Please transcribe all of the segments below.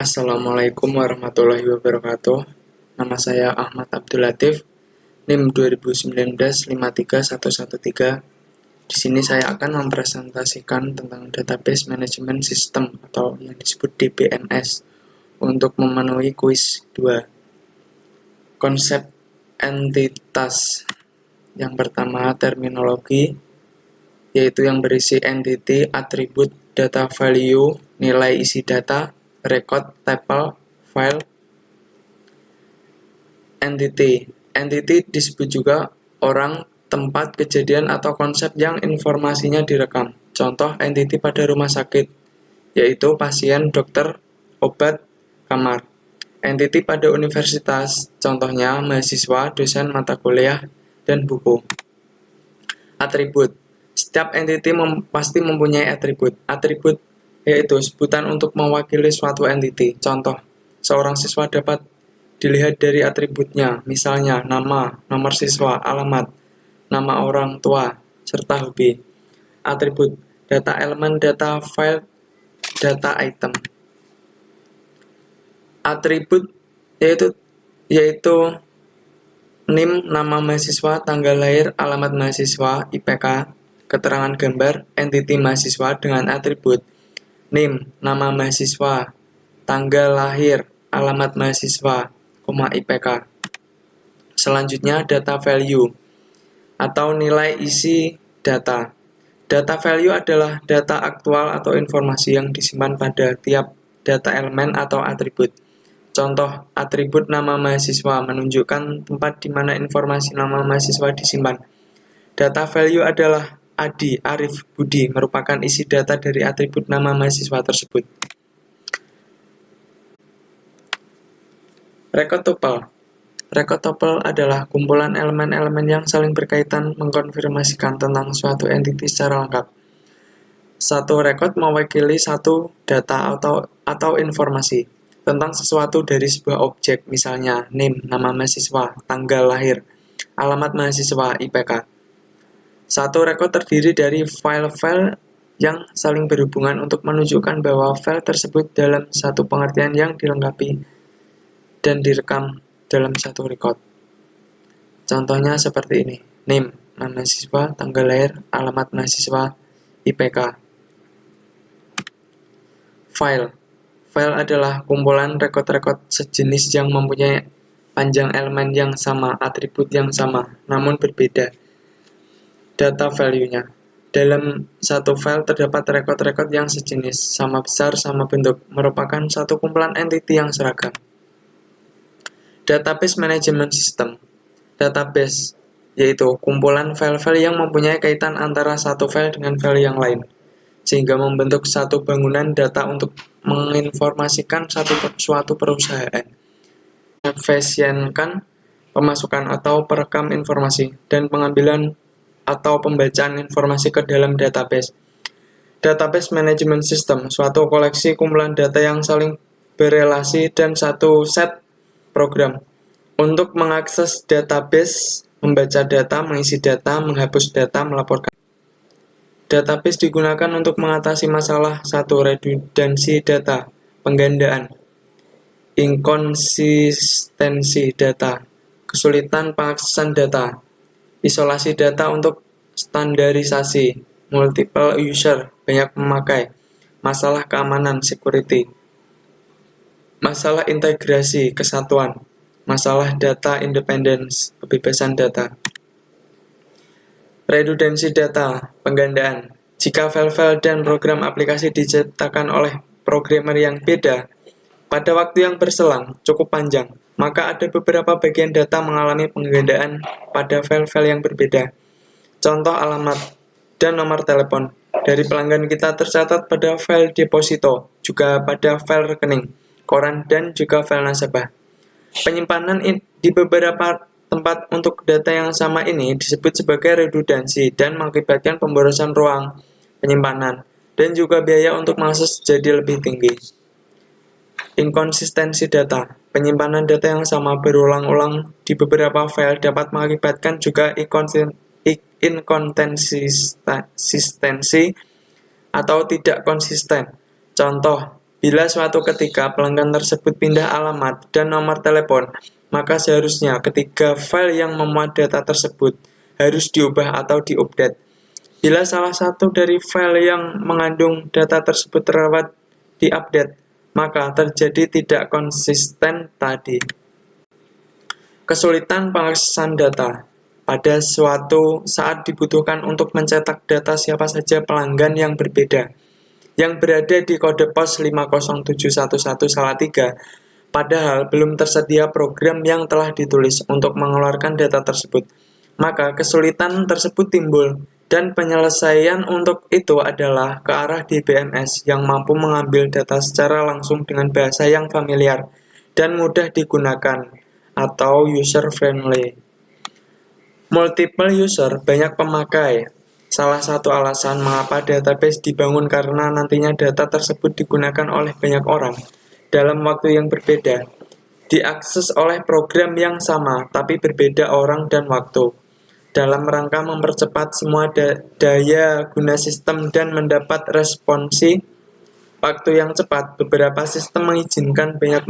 Assalamualaikum warahmatullahi wabarakatuh. Nama saya Ahmad Abdul Latif, NIM 2019 53113. Di sini saya akan mempresentasikan tentang Database Management System atau yang disebut DBMS untuk memenuhi kuis 2. Konsep entitas. Yang pertama, terminologi, yaitu yang berisi entity, atribut, data value, nilai isi data, record, tuple, file. Entity disebut juga orang, tempat, kejadian, atau konsep yang informasinya direkam. Contoh entity pada rumah sakit, yaitu pasien, dokter, obat, kamar. Entity pada universitas, contohnya mahasiswa, dosen, mata kuliah, dan buku. Atribut. Setiap entity pasti mempunyai atribut. Atribut yaitu sebutan untuk mewakili suatu entity. Contoh, seorang siswa dapat dilihat dari atributnya, misalnya nama, nomor siswa, alamat, nama orang tua, serta hobi. Atribut, data elemen, data file, data item. Atribut yaitu NIM, nama mahasiswa, tanggal lahir, alamat mahasiswa, IPK, keterangan gambar, entity mahasiswa dengan atribut NIM, nama mahasiswa, tanggal lahir, alamat mahasiswa, IPK. Selanjutnya data value atau nilai isi data. Data value adalah data aktual atau informasi yang disimpan pada tiap data elemen atau atribut. Contoh, atribut nama mahasiswa menunjukkan tempat di mana informasi nama mahasiswa disimpan. Data value adalah Adi, Arif, Budi merupakan isi data dari atribut nama mahasiswa tersebut. Record tuple. Record tuple adalah kumpulan elemen-elemen yang saling berkaitan mengkonfirmasikan tentang suatu entity secara lengkap. Satu record mewakili satu data atau informasi tentang sesuatu dari sebuah objek, misalnya name, nama mahasiswa, tanggal lahir, alamat mahasiswa, IPK. Satu record terdiri dari file-file yang saling berhubungan untuk menunjukkan bahwa file tersebut dalam satu pengertian yang dilengkapi dan direkam dalam satu record. Contohnya seperti ini, name, nama mahasiswa, tanggal lahir, alamat mahasiswa, IPK. File adalah kumpulan record-record sejenis yang mempunyai panjang elemen yang sama, atribut yang sama, namun berbeda data value-nya. Dalam satu file terdapat record-record yang sejenis, sama besar, sama bentuk, merupakan satu kumpulan entity yang seragam. Database Management System. Database yaitu kumpulan file-file yang mempunyai kaitan antara satu file dengan file yang lain, sehingga membentuk satu bangunan data untuk menginformasikan suatu perusahaan, mengefisienkan pemasukan atau perekam informasi, dan pengambilan atau pembacaan informasi ke dalam database. Database Management System, suatu koleksi kumpulan data yang saling berelasi dan satu set program untuk mengakses database, membaca data, mengisi data, menghapus data, melaporkan. Database digunakan untuk mengatasi masalah satu redundansi data, penggandaan, inkonsistensi data, kesulitan pengaksesan data, isolasi data untuk standarisasi, multiple user, banyak pemakai, masalah keamanan, security, masalah integrasi, kesatuan, masalah data independence, kebebasan data. Redundansi data, penggandaan. Jika file-file dan program aplikasi diciptakan oleh programmer yang beda pada waktu yang berselang cukup panjang, maka ada beberapa bagian data mengalami penggandaan pada file-file yang berbeda. Contoh alamat dan nomor telepon dari pelanggan kita tercatat pada file deposito, juga pada file rekening, koran, dan juga file nasabah. Penyimpanan di beberapa tempat untuk data yang sama ini disebut sebagai redundansi dan mengakibatkan pemborosan ruang penyimpanan dan juga biaya untuk mengakses jadi lebih tinggi. Inkonsistensi data. Penyimpanan data yang sama berulang-ulang di beberapa file dapat mengakibatkan juga inkonsistensi atau tidak konsisten. Contoh, Bila suatu ketika pelanggan tersebut pindah alamat dan nomor telepon, maka seharusnya ketiga file yang memuat data tersebut harus diubah atau diupdate. Bila salah satu dari file yang mengandung data tersebut terlewat diupdate, maka terjadi tidak konsisten tadi. Kesulitan pengaksesan data. Pada suatu saat dibutuhkan untuk mencetak data siapa saja pelanggan yang berbeda, yang berada di kode pos 50711 Salatiga, padahal belum tersedia program yang telah ditulis untuk mengeluarkan data tersebut. Maka kesulitan tersebut timbul, dan penyelesaian untuk itu adalah ke arah DBMS yang mampu mengambil data secara langsung dengan bahasa yang familiar dan mudah digunakan, atau user-friendly. Multiple user, banyak pemakai. Salah satu alasan mengapa database dibangun karena nantinya data tersebut digunakan oleh banyak orang dalam waktu yang berbeda, diakses oleh program yang sama tapi berbeda orang dan waktu. Dalam rangka mempercepat semua daya guna sistem dan mendapat responsi waktu yang cepat, beberapa sistem mengizinkan banyak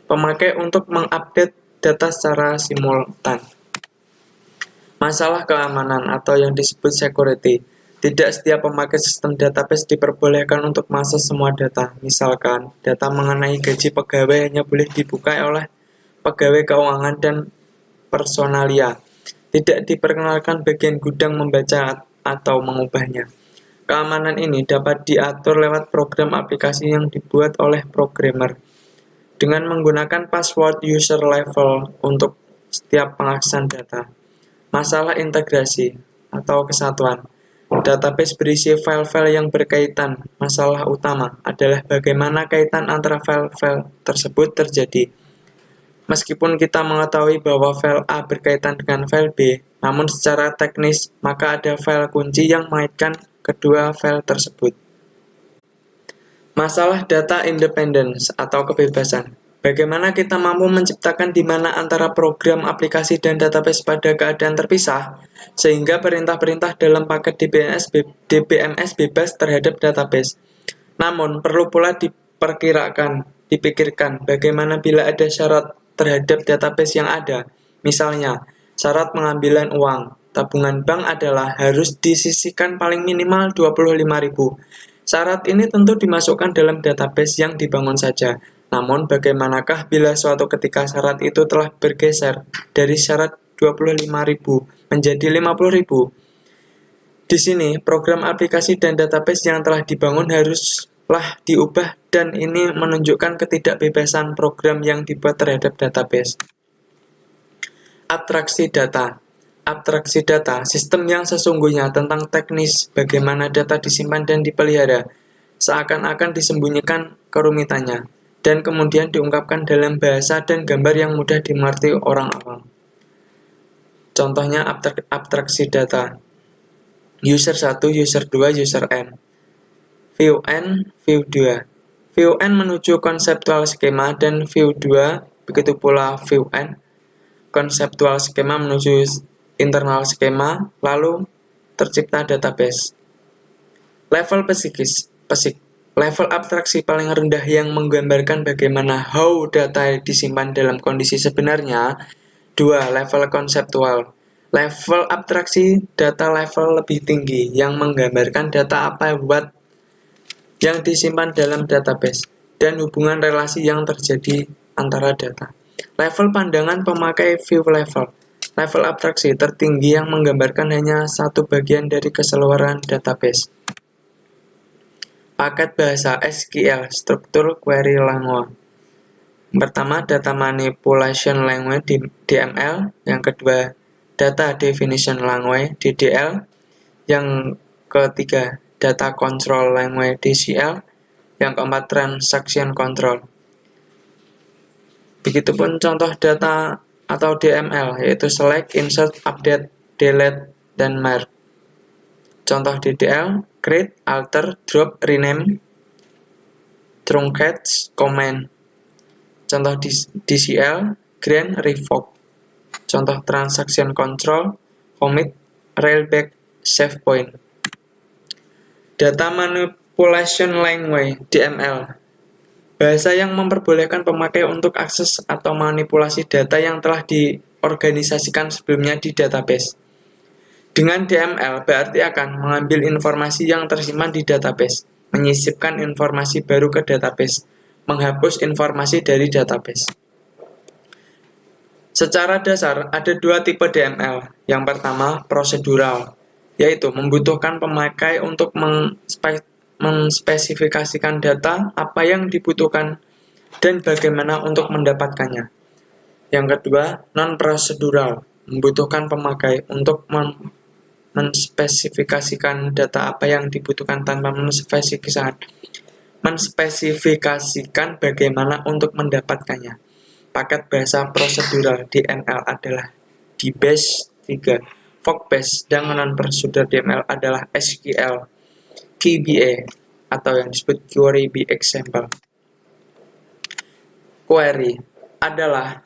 pemakai untuk mengupdate data secara simultan. Masalah keamanan atau yang disebut security. Tidak setiap pemakai sistem database diperbolehkan untuk mengakses semua data. Misalkan, data mengenai gaji pegawai hanya boleh dibuka oleh pegawai keuangan dan personalia. Tidak diperkenalkan bagian gudang membaca atau mengubahnya. Keamanan ini dapat diatur lewat program aplikasi yang dibuat oleh programmer dengan menggunakan password user level untuk setiap pengaksesan data. Masalah integrasi atau kesatuan. Database berisi file-file yang berkaitan. Masalah utama adalah bagaimana kaitan antara file-file tersebut terjadi. Meskipun kita mengetahui bahwa file A berkaitan dengan file B, namun secara teknis maka ada file kunci yang mengaitkan kedua file tersebut. Masalah data independence atau kebebasan. Bagaimana kita mampu menciptakan di mana antara program, aplikasi, dan database pada keadaan terpisah, sehingga perintah-perintah dalam paket DBMS bebas terhadap database. Namun, perlu pula dipikirkan bagaimana bila ada syarat terhadap database yang ada. Misalnya, syarat pengambilan uang tabungan bank adalah harus disisihkan paling minimal 25.000. Syarat ini tentu dimasukkan dalam database yang dibangun saja. Namun, bagaimanakah bila suatu ketika syarat itu telah bergeser dari syarat 25.000 menjadi 50.000? Di sini, program aplikasi dan database yang telah dibangun haruslah diubah dan ini menunjukkan ketidakbebasan program yang dibuat terhadap database. Abstraksi data. Abstraksi data, sistem yang sesungguhnya tentang teknis bagaimana data disimpan dan dipelihara, seakan-akan disembunyikan kerumitannya, dan kemudian diungkapkan dalam bahasa dan gambar yang mudah dimengerti orang awam. Contohnya abstraksi data. User 1, user 2, user N. View N, view 2. View N menuju konseptual skema dan view 2, begitu pula view N. Konseptual skema menuju internal skema, lalu tercipta database. Level level abstraksi paling rendah yang menggambarkan bagaimana how data disimpan dalam kondisi sebenarnya. 2. Level konseptual. Level abstraksi data level lebih tinggi yang menggambarkan data apa buat yang disimpan dalam database dan hubungan relasi yang terjadi antara data. Level pandangan pemakai view level. Level abstraksi tertinggi yang menggambarkan hanya satu bagian dari keseluruhan database. Paket bahasa SQL, struktur query language. Pertama, data manipulation language DML. Yang kedua, data definition language DDL. Yang ketiga, data control language DCL. Yang keempat, transaction control. Begitupun contoh data atau DML, yaitu select, insert, update, delete, dan merge. Contoh DDL, create, alter, drop, rename, truncate, comment. Contoh DCL, grant, revoke. Contoh transaction control, commit, rollback, save point. Data Manipulation Language (DML), bahasa yang memperbolehkan pemakai untuk akses atau manipulasi data yang telah diorganisasikan sebelumnya di database. Dengan DML berarti akan mengambil informasi yang tersimpan di database, menyisipkan informasi baru ke database, menghapus informasi dari database. Secara dasar ada dua tipe DML. Yang pertama, prosedural, yaitu membutuhkan pemakai untuk menspesifikasikan data apa yang dibutuhkan dan bagaimana untuk mendapatkannya. Yang kedua, non-prosedural, membutuhkan pemakai untuk menspesifikasikan data apa yang dibutuhkan tanpa menspesifikasikan bagaimana untuk mendapatkannya. Paket bahasa prosedural DML adalah DBase 3, Fogbase, dan non-prosedural DML adalah SQL, QBA, atau yang disebut Query by Example. Query adalah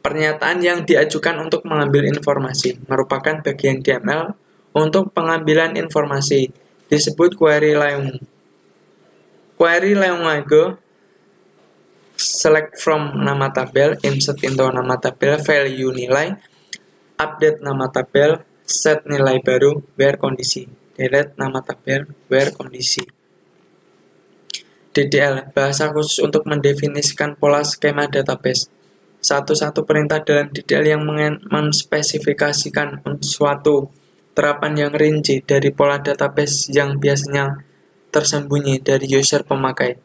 pernyataan yang diajukan untuk mengambil informasi, merupakan bagian DML untuk pengambilan informasi, disebut query language. Query language select from nama tabel, insert into nama tabel, value nilai, update nama tabel, set nilai baru, where kondisi, delete nama tabel, where kondisi. DDL, bahasa khusus untuk mendefinisikan pola skema database. Satu perintah dalam DDL yang menspesifikasikan suatu terapan yang rinci dari pola database yang biasanya tersembunyi dari user pemakai.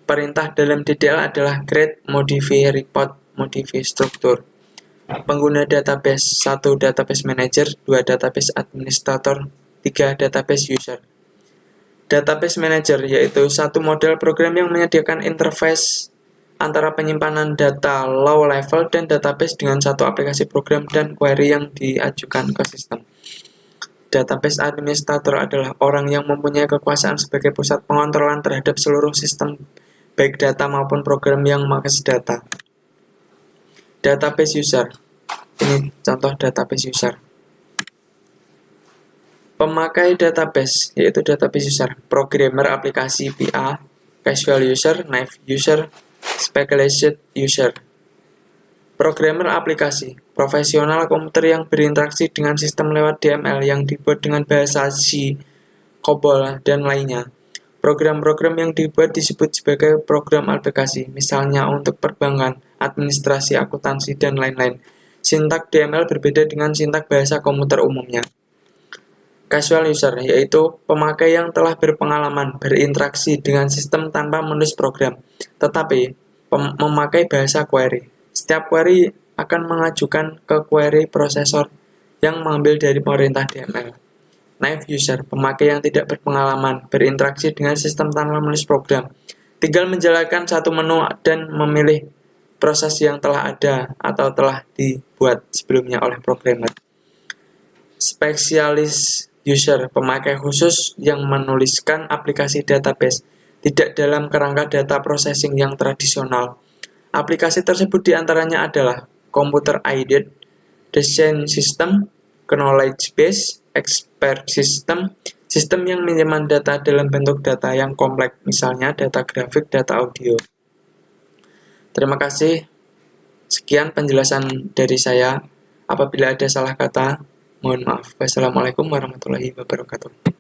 Perintah dalam DDL adalah create, modify, report, modify struktur. Pengguna database 1. Database manager 2. Database administrator 3. Database user. Database manager yaitu satu model program yang menyediakan interface antara penyimpanan data low level dan database dengan satu aplikasi program dan query yang diajukan ke sistem. Database administrator adalah orang yang mempunyai kekuasaan sebagai pusat pengontrolan terhadap seluruh sistem baik data maupun program yang mengakses data. Database user. Ini contoh database user. Pemakai database yaitu database user, programmer aplikasi PA, casual user, naive user, specialized user. Programmer aplikasi, profesional komputer yang berinteraksi dengan sistem lewat DML yang dibuat dengan bahasa C, COBOL, dan lainnya. Program-program yang dibuat disebut sebagai program aplikasi, misalnya untuk perbankan, administrasi, akuntansi, dan lain-lain. Sintak DML berbeda dengan sintak bahasa komputer umumnya. Casual user, yaitu pemakai yang telah berpengalaman berinteraksi dengan sistem tanpa menulis program, tetapi memakai bahasa query. Setiap query akan mengajukan ke query prosesor yang mengambil dari perintah DML. Naive user, pemakai yang tidak berpengalaman berinteraksi dengan sistem tanpa menulis program, tinggal menjalankan satu menu dan memilih proses yang telah ada atau telah dibuat sebelumnya oleh programmer. Specialist user, pemakai khusus yang menuliskan aplikasi database, tidak dalam kerangka data processing yang tradisional. Aplikasi tersebut diantaranya adalah computer aided, design system, knowledge base, expert system, sistem yang menyimpan data dalam bentuk data yang kompleks, misalnya data grafik, data audio. Terima kasih. Sekian penjelasan dari saya. Apabila ada salah kata, mohon maaf. Wassalamualaikum warahmatullahi wabarakatuh.